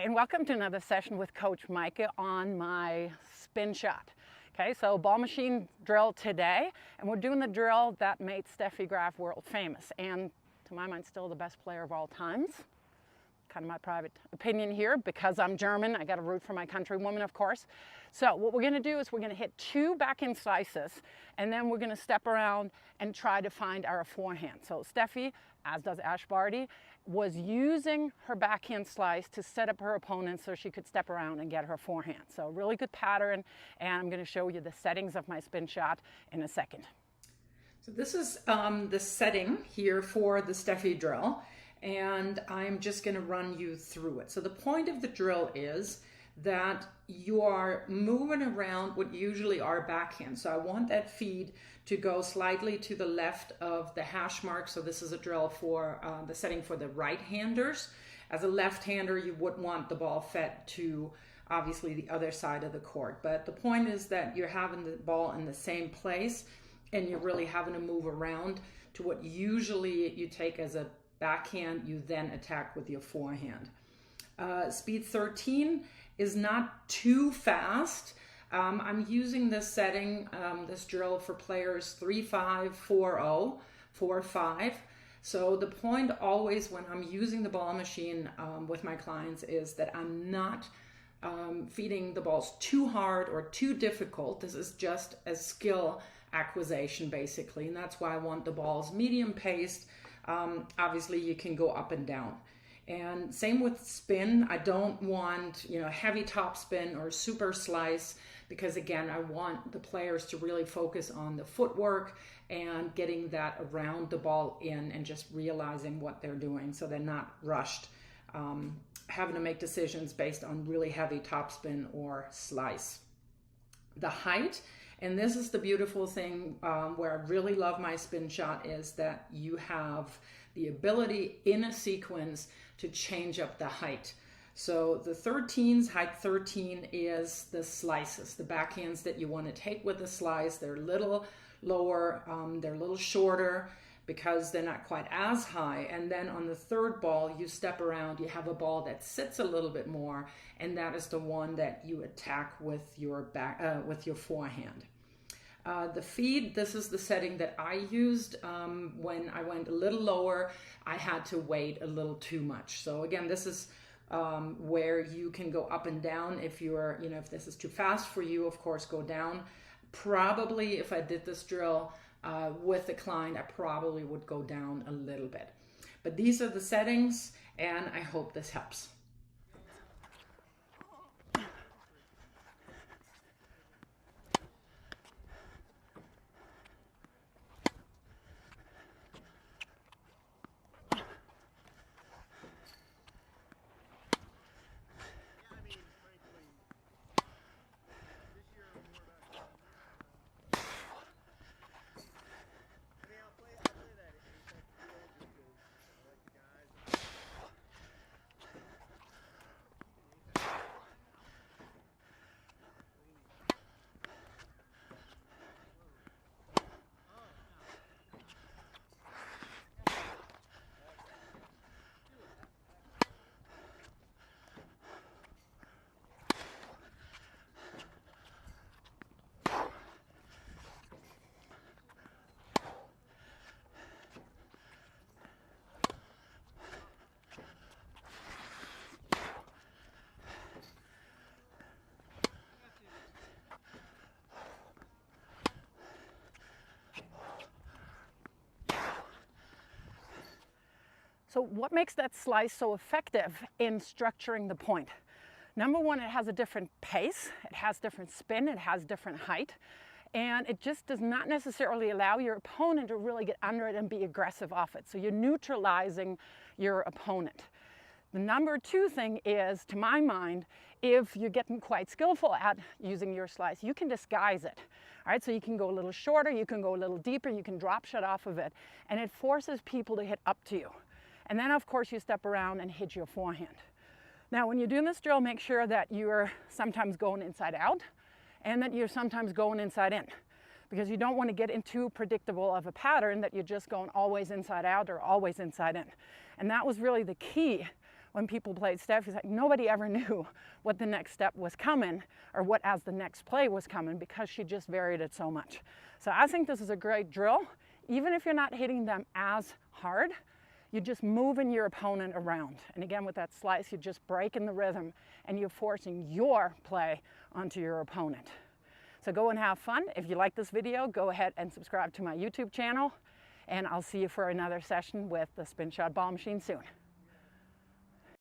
Okay, and welcome to another session with Coach Micah on my Spinshot. Okay, so ball machine drill today, and we're doing the drill that made Steffi Graf world famous, and to my mind, still the best player of all times. Kind of my private opinion here, because I'm German, I got to root for my countrywoman, of course. So what we're going to do is we're going to hit 2 backhand slices, and then we're going to step around and try to find our forehand. So Steffi, as does Barty, was using her backhand slice to set up her opponent so she could step around and get her forehand. So really good pattern, and I'm going to show you the settings of my Spinshot in a second. So this is the setting here for the Steffi drill, and I'm just going to run you through it. So the point of the drill is that you are moving around what usually are backhands. So I want that feed to go slightly to the left of the hash mark. So this is a drill for the setting for the right-handers. As a left-hander, you would want the ball fed to obviously the other side of the court. But the point is that you're having the ball in the same place and you're really having to move around to what usually you take as a backhand, you then attack with your forehand. Speed 13 is not too fast. I'm using this setting, this drill for players 3-5, 4-0, 4-5. So the point always when I'm using the ball machine with my clients is that I'm not feeding the balls too hard or too difficult. This is just a skill acquisition basically, and that's why I want the balls medium paced. Obviously you can go up and down. And same with spin. I don't want, heavy top spin or super slice, because again, I want the players to really focus on the footwork and getting that around the ball in and just realizing what they're doing so they're not rushed, having to make decisions based on really heavy top spin or slice. The height, and this is the beautiful thing where I really love my Spinshot, is that you have the ability in a sequence to change up the height. So the 13s, height 13 is the slices, the backhands that you want to take with the slice. They're a little lower, they're a little shorter because they're not quite as high. And then on the third ball, you step around, you have a ball that sits a little bit more, and that is the one that you attack with your forehand. The feed, this is the setting that I used. When I went a little lower, I had to wait a little too much. So again, this is where you can go up and down. If you're, if this is too fast for you, of course, go down. Probably if I did this drill with a client, I probably would go down a little bit. But these are the settings, and I hope this helps. So what makes that slice so effective in structuring the point? Number one, it has a different pace, it has different spin, it has different height, and it just does not necessarily allow your opponent to really get under it and be aggressive off it. So you're neutralizing your opponent. The number 2 thing is, to my mind, if you're getting quite skillful at using your slice, you can disguise it. All right, so you can go a little shorter, you can go a little deeper, you can drop shot off of it, and it forces people to hit up to you. And then, of course, you step around and hit your forehand. Now, when you're doing this drill, make sure that you're sometimes going inside out and that you're sometimes going inside in, because you don't want to get into predictable of a pattern that you're just going always inside out or always inside in. And that was really the key when people played Steffi's, like nobody ever knew what the next step was coming or what as the next play was coming because she just varied it so much. So I think this is a great drill. Even if you're not hitting them as hard, you're just moving your opponent around. And again, with that slice, you're just breaking the rhythm and you're forcing your play onto your opponent. So go and have fun. If you like this video, go ahead and subscribe to my YouTube channel, and I'll see you for another session with the Spinshot ball machine soon.